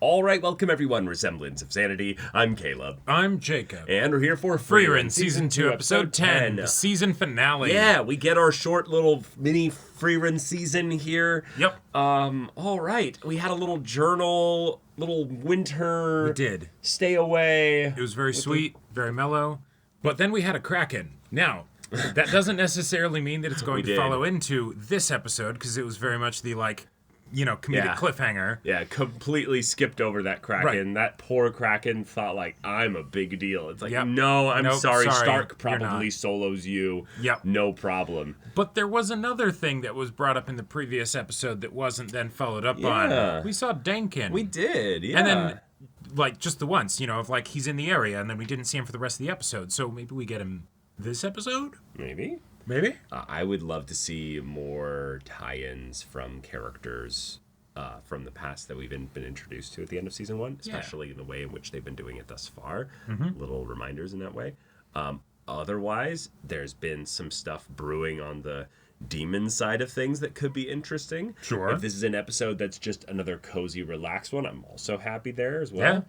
All right, welcome everyone. Semblance of Sanity. I'm Caleb. I'm Jacob. And we're here for Frieren, Season 2, Episode 10, the season finale. Yeah, we get our short little mini Frieren season here. Yep. All right. We had a little journal, little winter. We did. Stay away. It was very sweet, very mellow. But then we had a Kraken. Now, that doesn't necessarily mean that it's going to follow into this episode, because it was very much the, comedic cliffhanger. Yeah, completely skipped over that Kraken. Right. That poor Kraken thought, I'm a big deal. It's no, I'm sorry. Stark probably solos you. Yep. No problem. But there was another thing that was brought up in the previous episode that wasn't then followed up on. We saw Dankin. We did, yeah. And then, just the once, he's in the area, and then we didn't see him for the rest of the episode. So maybe we get him this episode? Maybe. I would love to see more tie-ins from characters from the past that we've been introduced to at the end of Season 1, especially in the way in which they've been doing it thus far. Little reminders in that way. Otherwise, there's been some stuff brewing on the demon side of things that could be interesting. Sure. If this is an episode that's just another cozy, relaxed one, I'm also happy there as well. Yeah.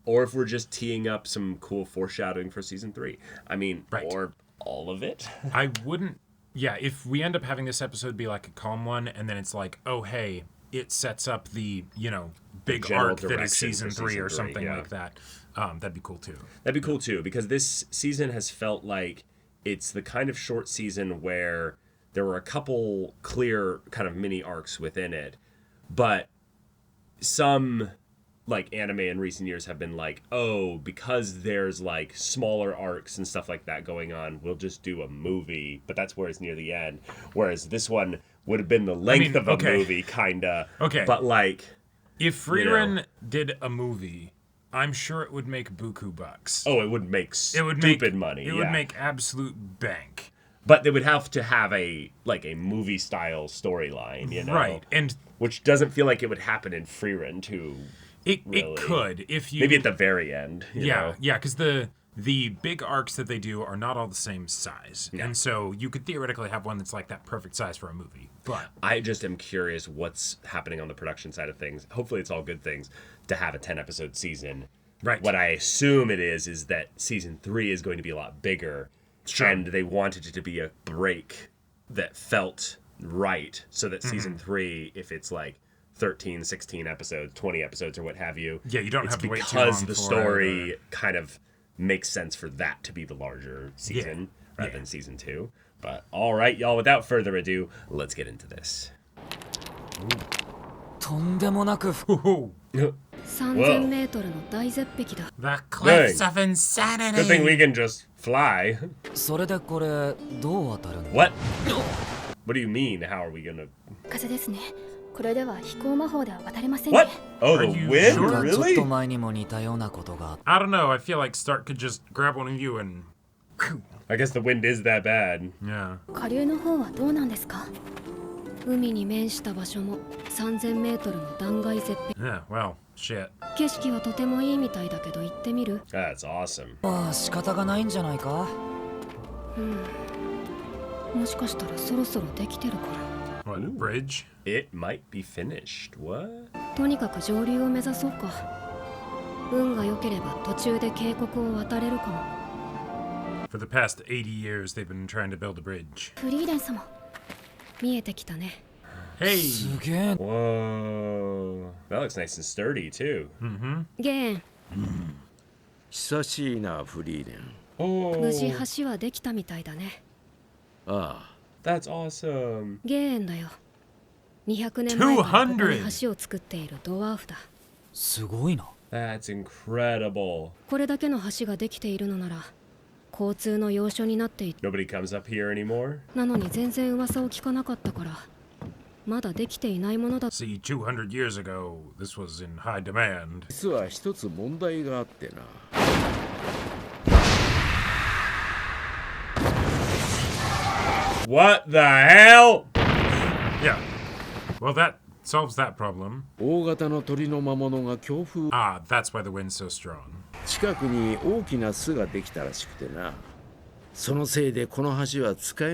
Or if we're just teeing up some cool foreshadowing for Season 3. Or all of it. I wouldn't. Yeah, if we end up having this episode be like a calm one, and then it's like, oh hey, it sets up the big arc that is season 3 or something like that. That'd be cool too. That'd be cool too, because this season has felt like it's the kind of short season where there were a couple clear kind of mini arcs within it, but some anime in recent years have been because there's smaller arcs and stuff like that going on, we'll just do a movie, but that's where it's near the end. Whereas this one would have been the length of a movie, kinda. Okay. But if Frieren did a movie, I'm sure it would make buku bucks. Oh, it would make stupid money. It would make absolute bank. But they would have to have a movie style storyline, Right. And which doesn't feel like it would happen in Frieren too. It could, if you... Maybe at the very end, you know? Yeah, because the big arcs that they do are not all the same size. Yeah. And so you could theoretically have one that's that perfect size for a movie. But I just am curious what's happening on the production side of things. Hopefully it's all good things to have a 10-episode season. Right. What I assume it is that Season 3 is going to be a lot bigger. Sure. And they wanted it to be a break that felt right, so that Season 3, if it's 13, 16 episodes, 20 episodes, or what have you. Yeah, you don't have to wait too long because the story kind of makes sense for that to be the larger season rather than Season 2. But all right, y'all, without further ado, let's get into this. Whoa. The cliffs of insanity. Good thing we can just fly. What? What do you mean? How are we gonna... What? Oh, the wind? Sure? Really? I don't know. I feel like Stark could just grab one of you and... I guess the wind is that bad. Yeah. Yeah, well, shit. That's awesome. What, a bridge? It might be finished. What? For the past 80 years, they've been trying to build a bridge. Hey! Whoa. That looks nice and sturdy, too. Oh. That's awesome. すごいな。 That's incredible. Nobody comes up here anymore? See, 200 years ago, this was in high demand. What the hell? Yeah. Well, that solves that problem. Ah, that's why the wind's so strong.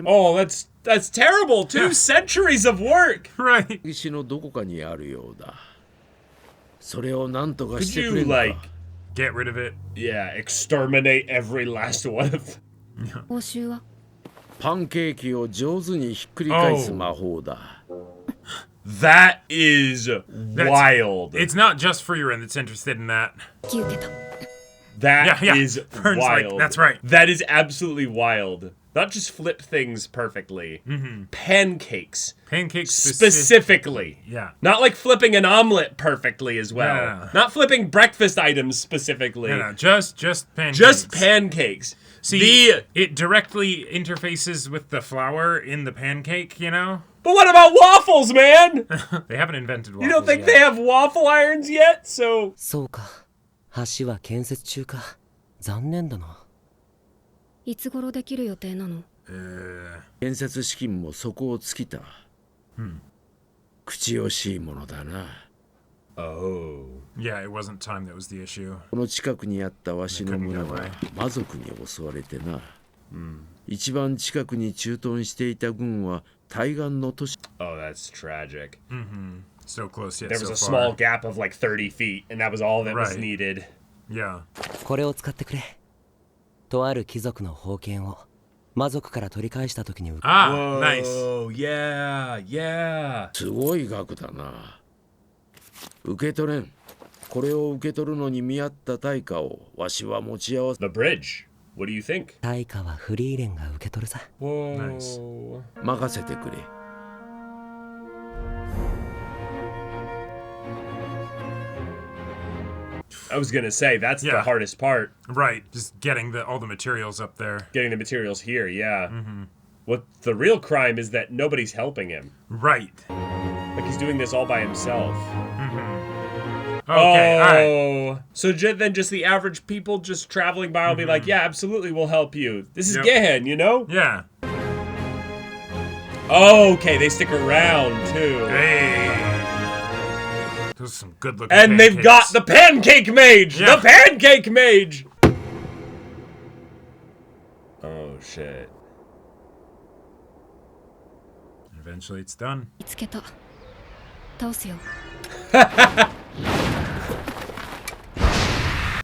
Oh, that's terrible. 2 centuries of work. Right. Could you, like, get rid of it? Yeah, exterminate every last one of them. 報酬はパンケーキを上手にひっくり返す魔法だ。That is wild. It's not just Frieren that's interested in that. 引き受けた。 That is Fern's like, wild. that's right. That is absolutely wild. Not just flip things perfectly. Pancakes. Pancakes Specifically. Yeah. Not like flipping an omelet perfectly as well. No. Not flipping breakfast items specifically. No, just pancakes. Just pancakes. See, it directly interfaces with the flour in the pancake, you know? But what about waffles, man? They haven't invented waffles You don't think yet. they have waffle irons yet? So そうか。橋は建設中か。残念だな。いつ頃できる予定なの？建設資金も底を尽きた。口惜しいものだな。Oh. Yeah, it wasn't time that was the issue. この近くにあったわしの村は魔族に襲われてな。一番近くに駐屯していた軍は対岸の都市。Oh, that's tragic. So close yet There was so a far. small gap of like 30 feet, and that was all that was Right. needed. Yeah. これを使ってくれ。とある貴族の宝剣を魔族から取り返した時に Ah, nice. Oh, yeah, yeah. すごい額だな。受け取れん。これを受け取るのに見合った対価をわしは持ち合わせ。 The bridge. What do you think? 対価はフリーレンが受け取るさ。 Whoa. 任せてくれ。I was gonna say, that's the Yeah. hardest part. Right. Just getting all the materials up there. Getting the materials here, yeah. What the real crime is that nobody's helping him. Right. Like he's doing this all by himself. Okay, alright. So then just the average people just traveling by will be like, yeah, absolutely, we'll help you. This is Yep. Gehen, you know? Yeah. Oh, okay, they stick around too. Hey. Those are some good looking And they've got the pancake mage! Yeah. The pancake mage! Oh, shit. Eventually it's done. 見つけた。倒すよ。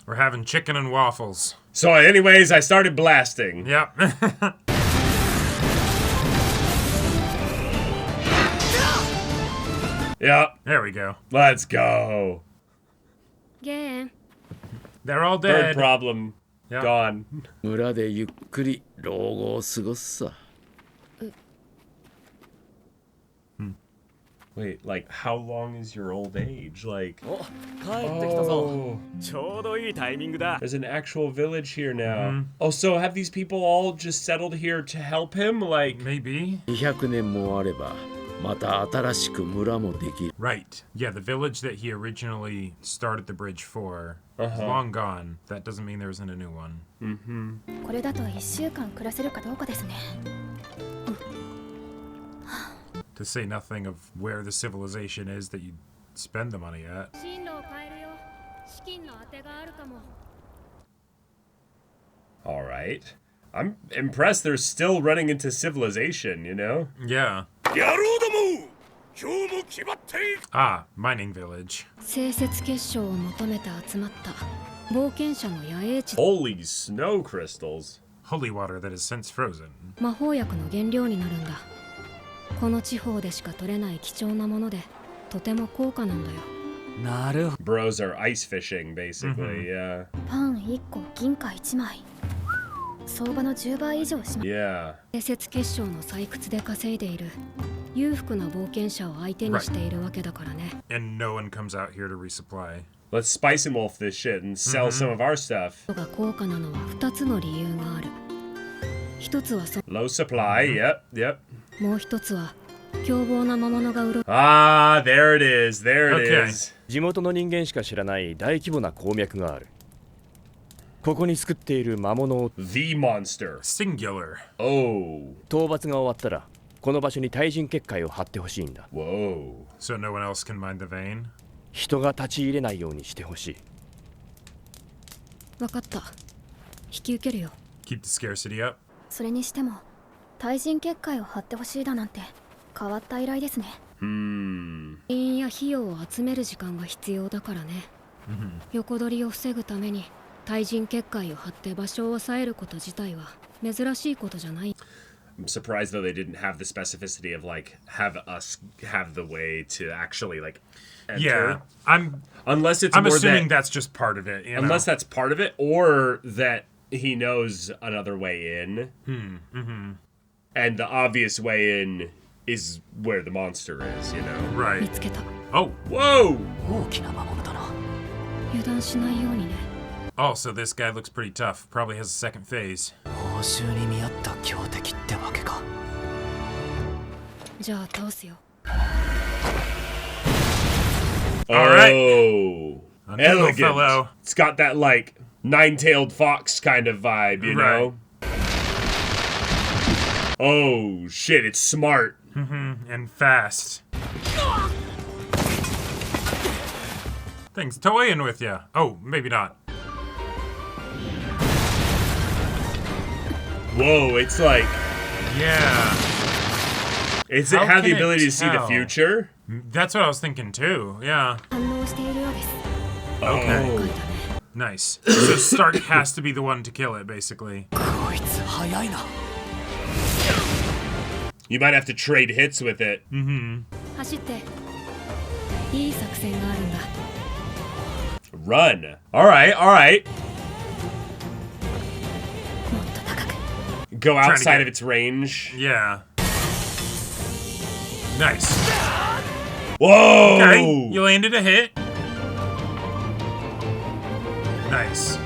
We're having chicken and waffles. So anyways, I started blasting. Yep. Yep, There we go. let's go. ゲーン。 They're all Third dead. problem. Yeah. Gone. 村でゆっくり老後を過ごすさ。Wait, like, how long is your old age? Like, お、帰ってきたぞ。 oh, ちょうどいいタイミングだ。 there's an actual village here now. Oh, so have these people all just settled here to help him? Like, Maybe. 200年もあればまた新しく村もできる。 Right. Yeah, the village that he originally started the bridge for is long gone. That doesn't mean there isn't a new one. これだと1週間暮らせるかどうかですね。 To say nothing of where the civilization is that you spend the money at. 進路を変えるよ。資金の当てがあるかも。 all right. I'm impressed they're still running into civilization, you know? Yeah. 野郎ども、今日も決まっている。 Ah, mining village. 清雪結晶を求めて集まった冒険者の野営地。 Holy snow crystals. Holy water that is since frozen. 魔法薬の原料になるんだ。この地方でしか取れない貴重なもので、とても高価なんだよ。なるほ Bros are ice fishing, basically, yeah. パン1個、銀貨1枚。相場の10倍以上しま Yeah. 清雪結晶の採掘で稼いでいる裕福な冒険者を相手にしているわけだからね。 And no one comes out here to resupply. Let's spice and wolf this shit and sell some of our stuff. が高価なのは2つの理由がある。一つはLow supply, yep, yep. もう一つは凶暴な魔物がうろ Ah, there it is, there it Okay. is. 地元の人間しか知らない大規模な鉱脈がある。ここに作っている魔物を The monster. Singular. Oh, 討伐が終わったらこの場所に対人結界を張ってほしいんだ。 whoa. So no one else can mine the vein? 人が立ち入れないようにしてほしい。分かった。引き受けるよ。 Keep the scarcity up. それにしても対人結界を張ってほしいだなんて変わった依頼ですね。因や費用を集める時間が必要だからね。横取りを防ぐために対人結界を張って場所を抑えること自体は珍しいことじゃない。I'm surprised though they didn't have the specificity of like have us have the way to actually like enter. Yeah, I'm that, assuming that's just part of it. Unless that's part of it, or that he knows another way in. And the obvious way in is where the monster is, you know? Right. 見つけた。 Oh, Whoa! 大きな魔物だな。油断しないようにね。 oh, so this guy looks pretty tough. Probably has a second phase. 報酬に見合った強敵ってわけか。じゃあ倒すよ。 Alright. Oh, A noodle elegant. fellow. It's got that like nine-tailed fox kind of vibe, you know? Oh shit, it's smart. And fast. Things toying with ya. Oh, maybe not. Whoa, it's like, Yeah. does it How have the can it ability to see the tell? future? That's what I was thinking too. Yeah. 反応しているようです。 Okay. 書いたね。 Nice. So Stark has to be the one to kill it, basically. こいつ早いな。 You might have to trade hits with it. 走って。いい作戦があるんだ。 Run. Alright, alright. もっと高く。 Go to outside get- of its range. Yeah. Nice. Whoa! Okay, you landed a hit. Nice.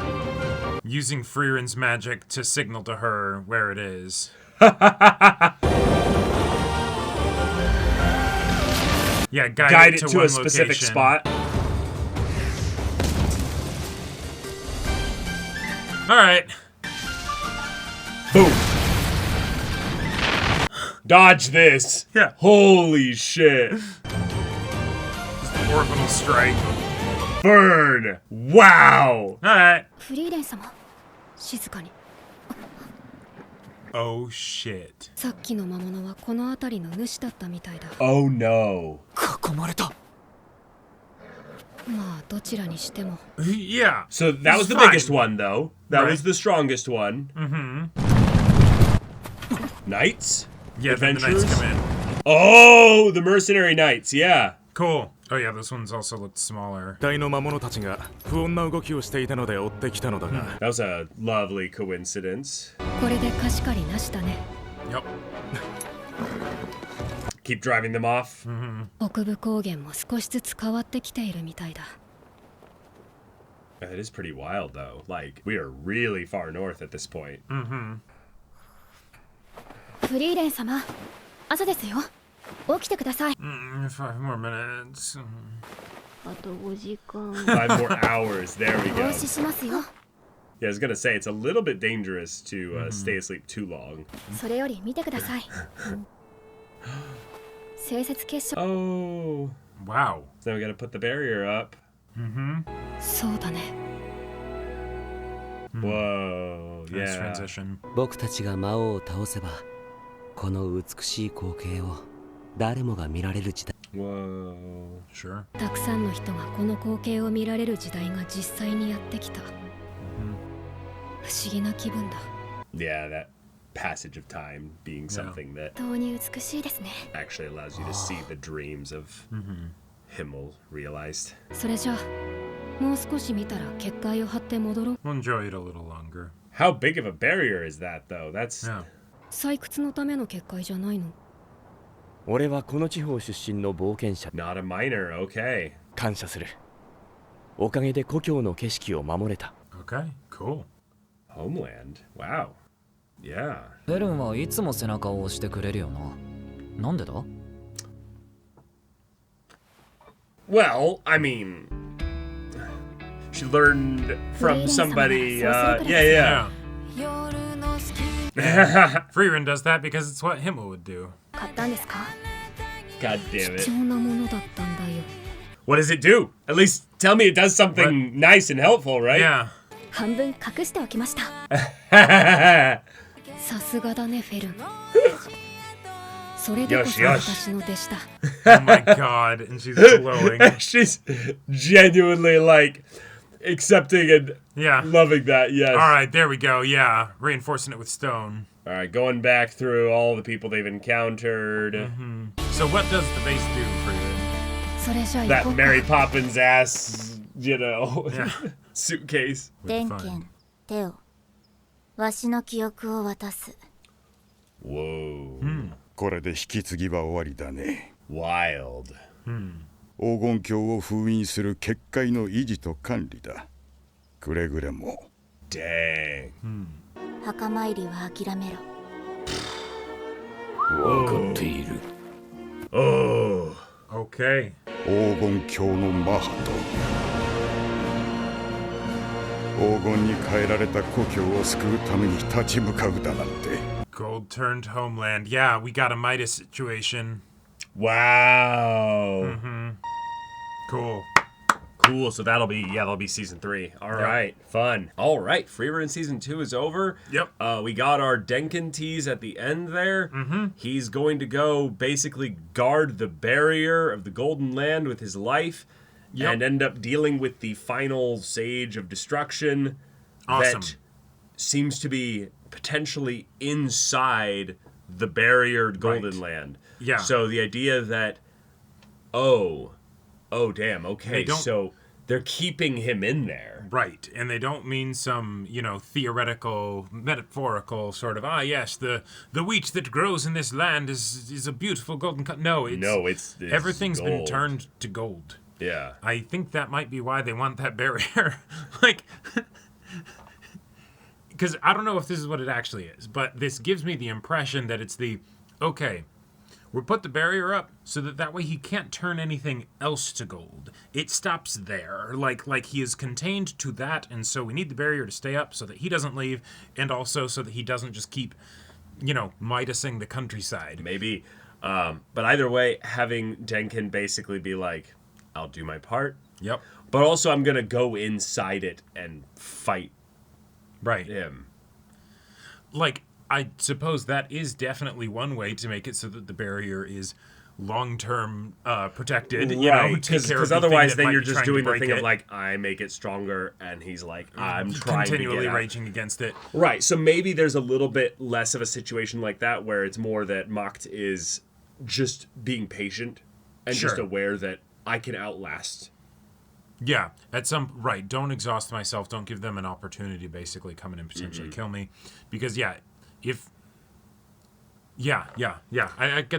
Using Frieren's magic to signal to her where it is. Yeah, guide it to to one a specific location. spot. All right. Boom. Dodge this. Yeah. Holy shit. Orbital strike. Burn. Wow. All right. フリーレン様。静かに。 Oh shit. さっきの魔物はこの辺りの主だったみたいだ。 Oh no. 囲まれた。まあどちらにしても。 Yeah. So that was the Fine. biggest one, though. That Right. was the strongest one. Knights? Yeah, then the knights Adventurers? come in. Oh, the mercenary knights, yeah. Cool. Oh yeah, this one's also looked smaller. 隊の魔物たちが不穏な動きをしていたので追ってきたのだが、 That was a lovely coincidence. これで貸し借りなしだね。 Yep. Keep driving them off. 北部高原も少しずつ変わってきているみたいだ。 That is pretty wild, though. Like, we are really far north at this point. フリーレン様、朝ですよ。起きてください。 5 more minutes. あと5時間。 5 more hours. There we お go. 押ししますよ。 Yeah, I was gonna say, it's a little bit dangerous to stay asleep too long. それより見てください。清雪結晶。 Oh. Wow. So now we gotta put the barrier up. そうだね。 Whoa. Nice Yeah. transition. 僕たちが魔王を倒せば、この美しい光景を誰もが見られる時代。 Whoa. Sure. たくさんの人がこの光景を見られる時代が実際にやってきた。不思議な気分だ。 Yeah, that passage of time being something that 本当に美しいですね。 actually allows you to see the dreams of Himmel realized. それじゃあもう少し見たら結界を張って戻ろう。 We'll enjoy it a little longer. How big of a barrier is that, though? That's Yeah. 採掘のための結界じゃないの？俺はこの地方出身の冒険者。 not a miner. Okay. 感謝する。おかげで故郷の景色を守れた。 Okay. Cool. Homeland. Wow. Yeah. フェルンはいつも背中を押してくれるよな。なんでだ？ Well, I mean, she learned from somebody. Yeah. Frieren does that because it's what Himmel would do. 買ったんですか？ God damn 貴 it. 重なものだったんだよ。 What does it do? At least tell me it does something nice and helpful, right? Yeah. 半分隠しておきました。さすがだねフェルン。それでこそ私の弟子だ。 Oh my god, and she's glowing. She's genuinely like accepting and loving that. Yes. All right, there we go. Yeah, reinforcing it with stone. All right, going back through all the people they've encountered. So what does the base do for you? それじゃあ行 That こうか。 Mary Poppins ass, suitcase. 電剣手をわしの記憶を渡す。 Whoa. これで引き継ぎは終わりだね。 Wild. 黄金鏡を封印する結界の維持と管理だ。くれぐれも。 Dang. 墓参りは諦めろ。分かっている。 Oh. Okay. 黄金鏡のマハと黄金に変えられた故郷を救うために立ち向かうだなんて。 Gold turned homeland. Yeah, we got a Midas situation. Wow. Cool. Cool. So that'll be season 3. All right. Fun. All right. Frieren season 2 is over. Yep. We got our Denkin tease at the end there. He's going to go basically guard the barrier of the Golden Land with his life and end up dealing with the final Sage of Destruction that seems to be potentially inside the barriered Golden Land. Yeah. So the idea that, oh damn, okay, so they're keeping him in there. Right, and they don't mean some, theoretical, metaphorical sort of, yes, the wheat that grows in this land is a beautiful golden No, it's everything's been gold. turned to gold. Yeah. I think that might be why they want that barrier. Like, because I don't know if this is what it actually is, but this gives me the impression that it's we'll put the barrier up so that way he can't turn anything else to gold. It stops there. Like he is contained to that, and so we need the barrier to stay up so that he doesn't leave, and also so that he doesn't just keep, Midasing the countryside. Maybe. But either way, having Denkin basically be like, I'll do my part. Yep. But also I'm going to go inside it and fight him. Like, I suppose that is definitely one way to make it so that the barrier is long-term protected. Right, because otherwise then you're just doing the thing of like, I make it stronger, and he's like, I'm trying continually to get out. raging against it. Right, so maybe there's a little bit less of a situation like that where it's more that Macht is just being patient and just aware that I can outlast. Yeah, don't exhaust myself, don't give them an opportunity to basically come in and potentially kill me. Because, I get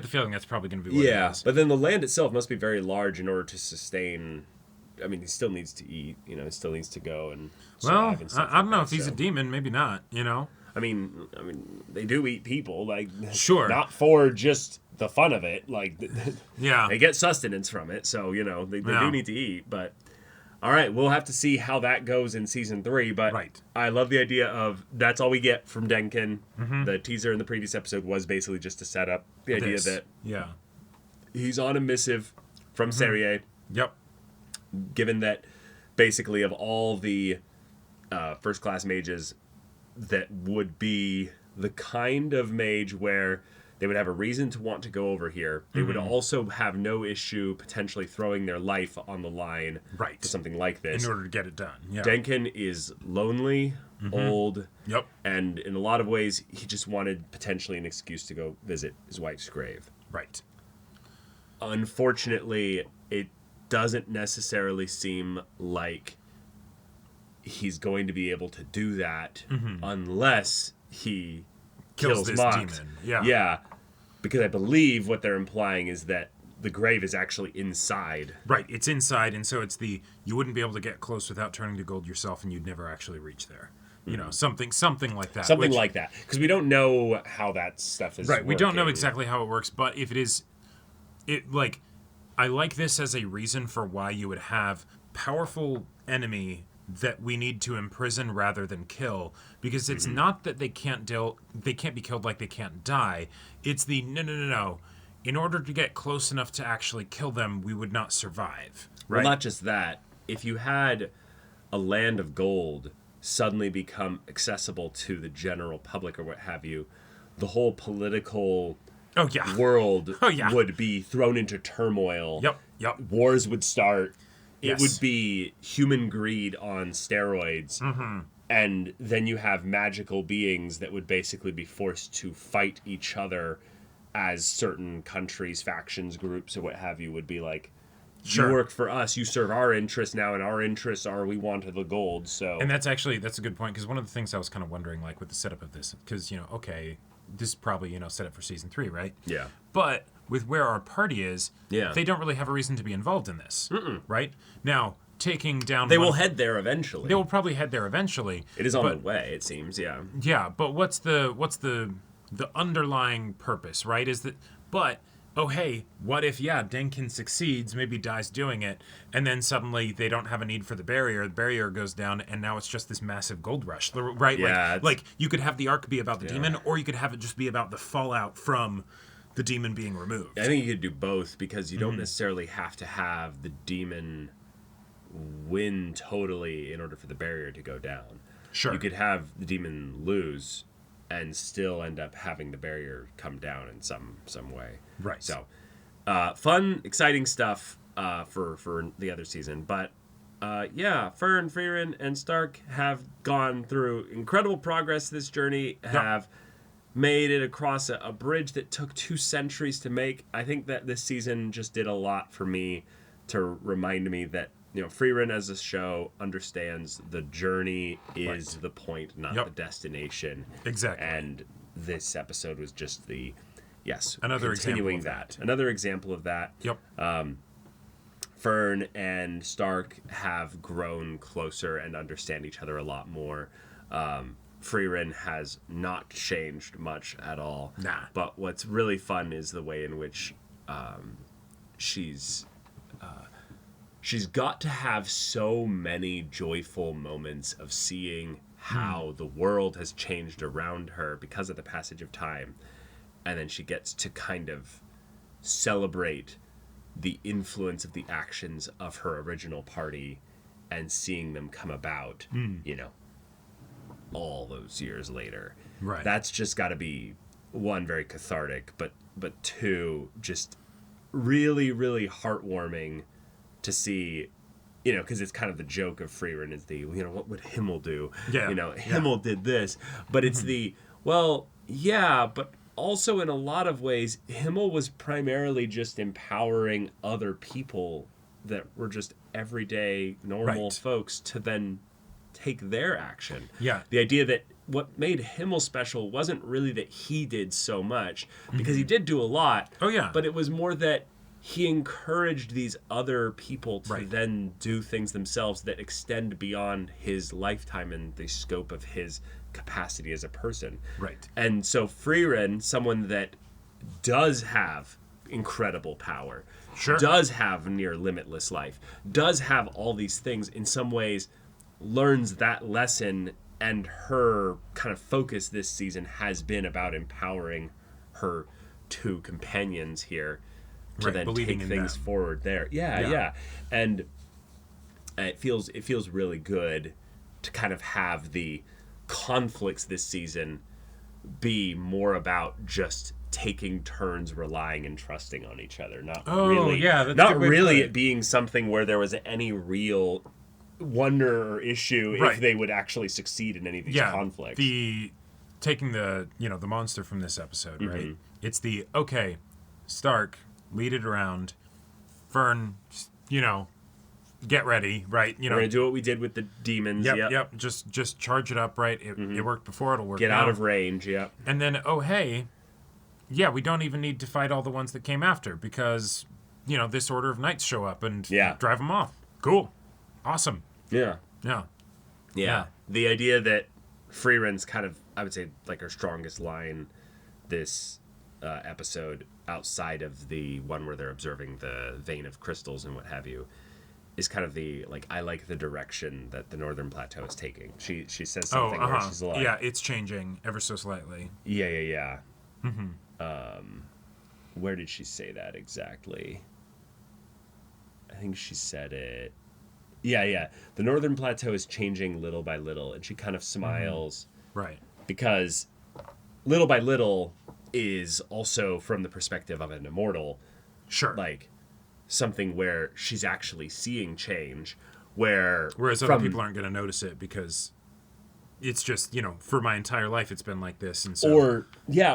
the feeling that's probably going to be what it is. But then the land itself must be very large in order to sustain. I mean, he still needs to eat, he still needs to go and survive and stuff. I don't know if he's a demon, maybe not, I mean, they do eat people, like, sure, not for just the fun of it, like, yeah, they get sustenance from it, so they do need to eat. But all right, we'll have to see how that goes in season 3. But I love the idea of that's all we get from Denkin. The teaser in the previous episode was basically just to set up the idea that he's on a missive from Serie. Yep. Given that basically of all the first class mages that would be the kind of mage where they would have a reason to want to go over here. They would also have no issue potentially throwing their life on the line for something like this. In order to get it done. Yeah. Denkin is lonely, old, and in a lot of ways, he just wanted potentially an excuse to go visit his wife's grave. Right. Unfortunately, it doesn't necessarily seem like he's going to be able to do that unless he kills this Macht. demon. Yeah. Yeah. Because I believe what they're implying is that the grave is actually inside. Right, it's inside, and so it's you wouldn't be able to get close without turning to gold yourself, and you'd never actually reach there. Something like that. Something like that. Because we don't know how that stuff is Right, we don't know working. exactly how it works, but if it is... I like this as a reason for why you would have powerful enemy that we need to imprison rather than kill, because it's not that they can't be killed like they can't die. It's no. In order to get close enough to actually kill them, we would not survive. Right? Well, not just that. If you had a land of gold suddenly become accessible to the general public or what have you, the whole political world Oh, yeah. would be thrown into turmoil. Yep. Wars would start. Yes. It would be human greed on steroids. Mm-hmm. And then you have magical beings that would basically be forced to fight each other as certain countries, factions, groups, or what have you would be like, Sure. you work for us, you serve our interests now, and our interests are we wanted the gold. So, and that's a good point, because one of the things I was kind of wondering, like with the setup of this, because okay, this is probably set up for season 3, right? Yeah. But with where our party is, they don't really have a reason to be involved in this, right? Now, taking down, they will head there eventually. They will probably head there eventually. It is on the way, it seems. Yeah. Yeah, but what's the underlying purpose, right? Is that, but oh hey, what if Denkin succeeds, maybe dies doing it, and then suddenly they don't have a need for the barrier goes down, and now it's just this massive gold rush, right? Yeah, like you could have the arc be about the demon, or you could have it just be about the fallout from the demon being removed. I think you could do both, because you don't necessarily have to have the demon win totally in order for the barrier to go down. Sure. You could have the demon lose and still end up having the barrier come down in some way. Right. So, fun, exciting stuff for the other season. But, Fern, Frieren, and Stark have gone through incredible progress this journey, have made it across a bridge that took 2 centuries to make. I think that this season just did a lot for me to remind me that, Frieren as a show understands the journey is the point, not the destination. Exactly. And this episode was just another continuing example of that. Another example of that. Yep. Fern and Stark have grown closer and understand each other a lot more. Frieren has not changed much at all. Nah. But what's really fun is the way in which she's got to have so many joyful moments of seeing how the world has changed around her because of the passage of time. And then she gets to kind of celebrate the influence of the actions of her original party and seeing them come about, all those years later. Right. That's just got to be, 1, very cathartic, but 2, just really, really heartwarming to see, because it's kind of the joke of Frieren is what would Himmel do? Yeah. Himmel did this, but it's but also in a lot of ways, Himmel was primarily just empowering other people that were just everyday, normal folks to then take their action. Yeah. The idea that what made Himmel special wasn't really that he did so much, because he did do a lot. Oh, yeah. But it was more that he encouraged these other people to then do things themselves that extend beyond his lifetime and the scope of his capacity as a person. Right. And so Frieren, someone that does have incredible power, does have near limitless life, does have all these things, in some ways learns that lesson, and her kind of focus this season has been about empowering her 2 companions here to then take things forward there. Yeah. And it feels really good to kind of have the conflicts this season be more about just taking turns relying and trusting on each other, not really it being something where there was any real wonder or issue if they would actually succeed in any of these conflicts. Taking the the monster from this episode, right? It's Stark, lead it around. Fern, get ready, right? We're gonna do what we did with the demons. Yep. Just charge it up, right? It worked before, it'll work. Get now. out of range. Yep. And then, we don't even need to fight all the ones that came after, because this order of knights show up and drive them off. Cool, awesome. Yeah. The idea that Frieren's kind of, I would say, like her strongest line this episode, outside of the one where they're observing the vein of crystals and what have you, is kind of the, I like the direction that the Northern Plateau is taking. She says something where she's like... Yeah, it's changing ever so slightly. Yeah. Where did she say that exactly? I think she said it... Yeah. The Northern Plateau is changing little by little, and she kind of smiles. Right. Because little by little, is also from the perspective of an immortal. Sure. Like something where she's actually seeing change, whereas other people aren't going to notice it because it's just, for my entire life it's been like this. And so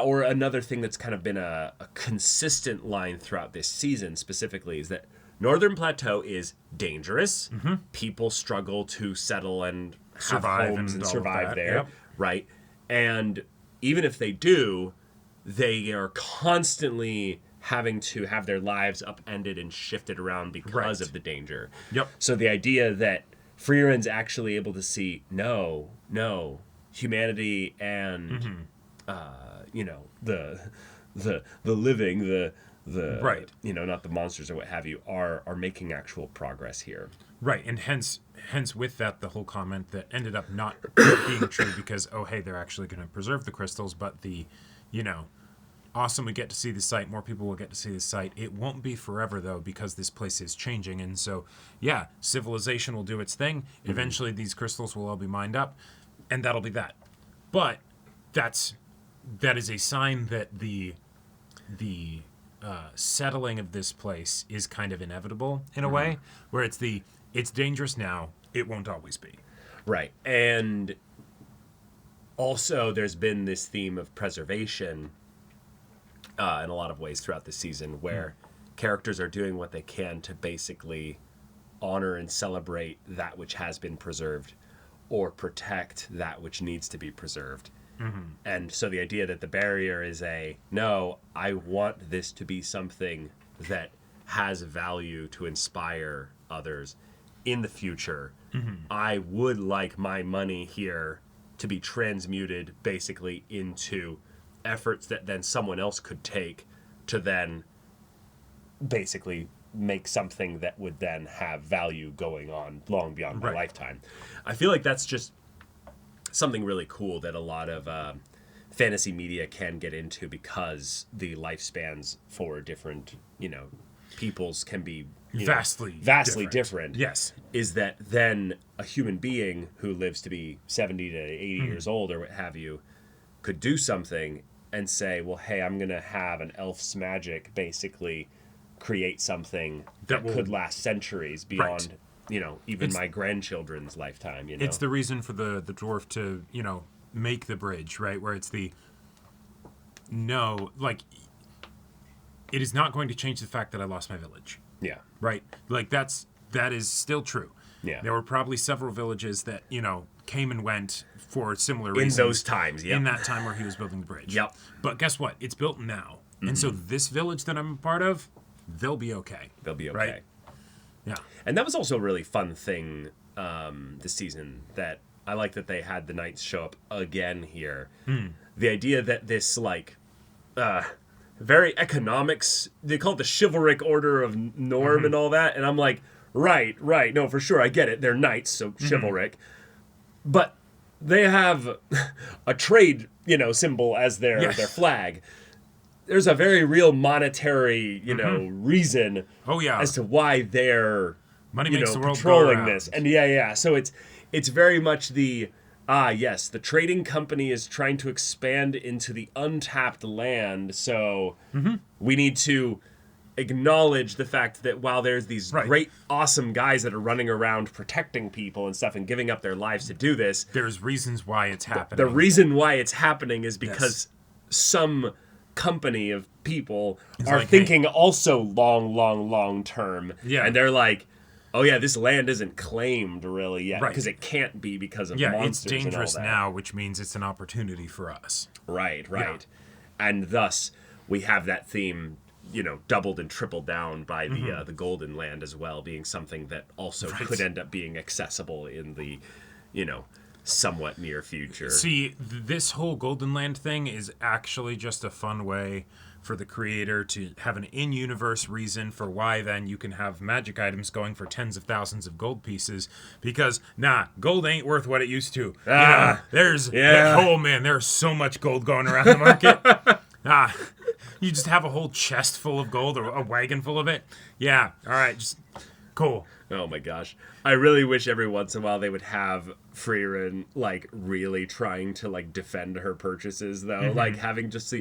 or another thing that's kind of been a consistent line throughout this season specifically is that Northern Plateau is dangerous. Mm-hmm. People struggle to settle and survive have homes and survive there, yep. right? And even if they do, they are constantly having to have their lives upended and shifted around because of the danger. Yep. So the idea that Frieren's actually able to see, no, humanity and, the living, the right. not the monsters or what have you, are making actual progress here. Right, and hence with that, the whole comment that ended up not being true because, they're actually going to preserve the crystals, but the, awesome, we get to see the site, more people will get to see the site. It won't be forever, though, because this place is changing, and so, civilization will do its thing. Eventually, these crystals will all be mined up, and that'll be that. But that is a sign that the settling of this place is kind of inevitable in a way, where it's dangerous now, it won't always be. Right. And also there's been this theme of preservation in a lot of ways throughout the season where characters are doing what they can to basically honor and celebrate that which has been preserved or protect that which needs to be preserved. And so the idea that the barrier is no, I want this to be something that has value to inspire others in the future. I would like my money here to be transmuted basically into efforts that then someone else could take to then basically make something that would then have value going on long beyond my lifetime. I feel like that's just something really cool that a lot of fantasy media can get into because the lifespans for different, peoples can be vastly different. Yes. Is that then a human being who lives to be 70 to 80 years old or what have you could do something and say, well, hey, I'm going to have an elf's magic basically create something that could last centuries beyond, even my grandchildren's lifetime, It's the reason for the dwarf to, make the bridge, right? Where it's it is not going to change the fact that I lost my village. Yeah. Right? That is still true. Yeah. There were probably several villages that, came and went for similar reasons. In those times, In that time where he was building the bridge. Yep. But guess what? It's built now. And so this village that I'm a part of, they'll be okay. They'll be okay. Right? Yeah. And that was also a really fun thing this season that I like that they had the knights show up again here. The idea that this, very economics, they call it the chivalric order of norm and all that. And I'm like, right. No, for sure. I get it. They're knights, so chivalric. But they have a trade, symbol as their flag. There's a very real monetary, reason as to why they're money makes the world patrolling go around. this. And so it's very much the the trading company is trying to expand into the untapped land, so we need to acknowledge the fact that while there's these great, awesome guys that are running around protecting people and stuff and giving up their lives to do this, there's reasons why it's happening. The reason why it's happening is because some company of people are thinking also long term. Yeah. And they're like, oh yeah, this land isn't claimed really yet because it can't be because of monsters. It's dangerous and all that. now, which means it's an opportunity for us. Right. Yeah. And thus we have that theme, doubled and tripled down by the Golden Land as well, being something that also could end up being accessible in the, somewhat near future. See, this whole Golden Land thing is actually just a fun way for the creator to have an in-universe reason for why then you can have magic items going for tens of thousands of gold pieces, because gold ain't worth what it used to. There's so much gold going around the market. You just have a whole chest full of gold or a wagon full of it. Yeah, all right, just cool. Oh my gosh. I really wish every once in a while they would have Frieren really trying to defend her purchases though. Having just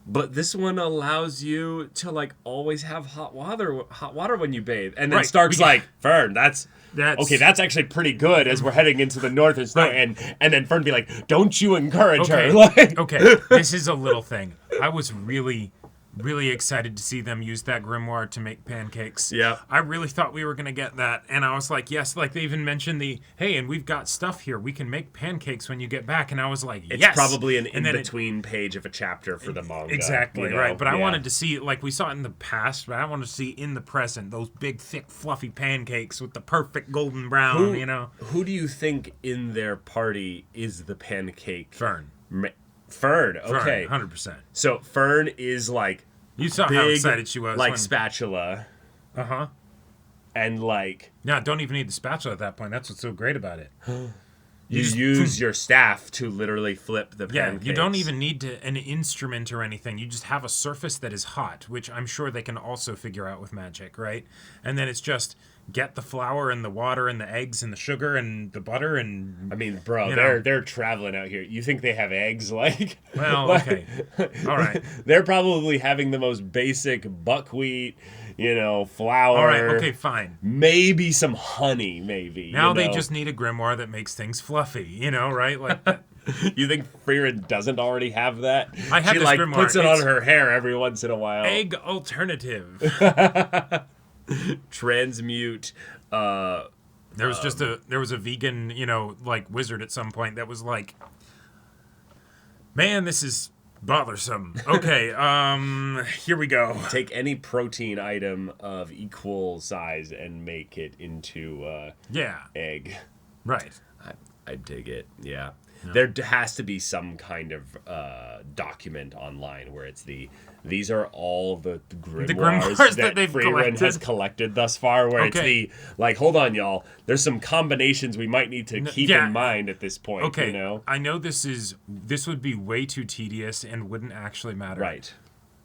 But this one allows you to like always have hot water when you bathe. And then Stark's like, Fern, that's okay, that's actually pretty good as we're heading into the northern snow. And then Fern be like, don't you encourage her. Like, okay, this is a little thing. I was really excited to see them use that grimoire to make pancakes. Yeah. I really thought we were going to get that. And I was like, yes, like they even mentioned and we've got stuff here. We can make pancakes when you get back. And I was like, yes. It's probably an in-between page of a chapter for the manga. Exactly, you know? right. But I wanted to see, like we saw it in the past, but I wanted to see in the present those big, thick, fluffy pancakes with the perfect golden brown, you know? Who do you think in their party is the pancake? Fern. Fern, okay. 100%. So Fern is like you saw big, how excited she was. Like spatula. Uh-huh. And like yeah, don't even need the spatula at that point. That's what's so great about it. You use your staff to literally flip the pancakes. Yeah, you don't even need an instrument or anything. You just have a surface that is hot, which I'm sure they can also figure out with magic, right? And then it's just get the flour and the water and the eggs and the sugar and the butter and I mean, bro, they're traveling out here. You think they have eggs? Like, well, okay, all right. They're probably having the most basic buckwheat, flour. All right, okay, fine. Maybe some honey, maybe. Now they just need a grimoire that makes things fluffy, right? Like that. You think Frieren doesn't already have that? I have she this grimoire. Puts it on her hair every once in a while. Egg alternative. Transmute. There was a vegan, wizard at some point that was like, man, this is bothersome. Okay, here we go. Take any protein item of equal size and make it into egg. Right. I dig it. Yeah. No. There has to be some kind of document online where it's these are all the grimoires that Frieren has collected thus far, where it's hold on, y'all. There's some combinations we might need to keep in mind at this point. Okay. I know this would be way too tedious and wouldn't actually matter. Right.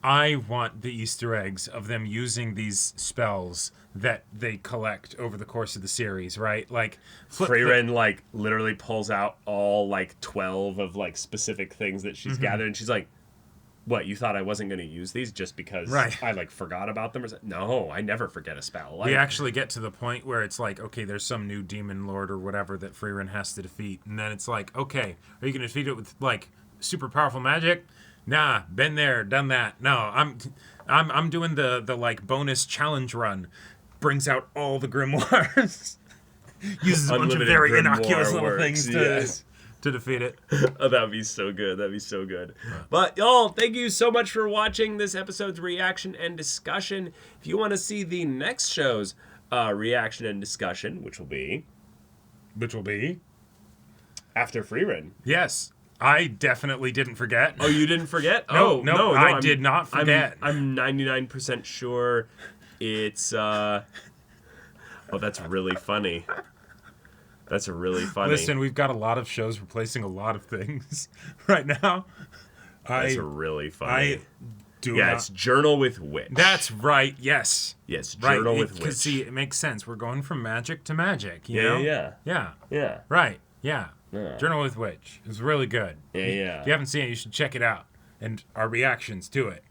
I want the Easter eggs of them using these spells that they collect over the course of the series, right? Like Frieren literally pulls out all 12 of specific things that she's gathered, and she's like, "What? You thought I wasn't going to use these just because I forgot about them?" Or no, I never forget a spell. We actually get to the point where it's like, okay, there's some new demon lord or whatever that Frieren has to defeat, and then it's like, okay, are you going to defeat it with super powerful magic? Nah, been there, done that. No, I'm doing the bonus challenge run. Brings out all the grimoires. Uses a bunch of very innocuous little things to defeat it. Oh, that'd be so good. That'd be so good. But y'all, thank you so much for watching this episode's reaction and discussion. If you want to see the next show's reaction and discussion, which will be after Frieren. Yes. I definitely didn't forget. Oh, you didn't forget? No, I did not forget. I'm 99% sure it's... Oh, that's really funny. That's really funny. Listen, we've got a lot of shows replacing a lot of things right now. That's really funny. Yeah, it's Journal with Witch. That's right, yes. Yes, Journal with Witch. Because, see, it makes sense. We're going from magic to magic, you know? Yeah. Right, yeah. Journal with Witch. It was really good. Yeah. If you haven't seen it, you should check it out. And our reactions to it.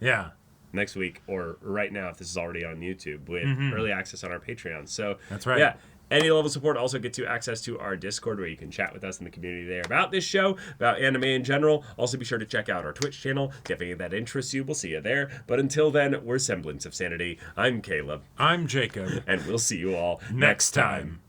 Yeah. Next week, or right now if this is already on YouTube, with early access on our Patreon. So that's right. Yeah. Any level of support also gets you access to our Discord, where you can chat with us in the community there about this show, about anime in general. Also be sure to check out our Twitch channel. If any of that interests you, we'll see you there. But until then, we're Semblance of Sanity. I'm Caleb. I'm Jacob. And we'll see you all next time.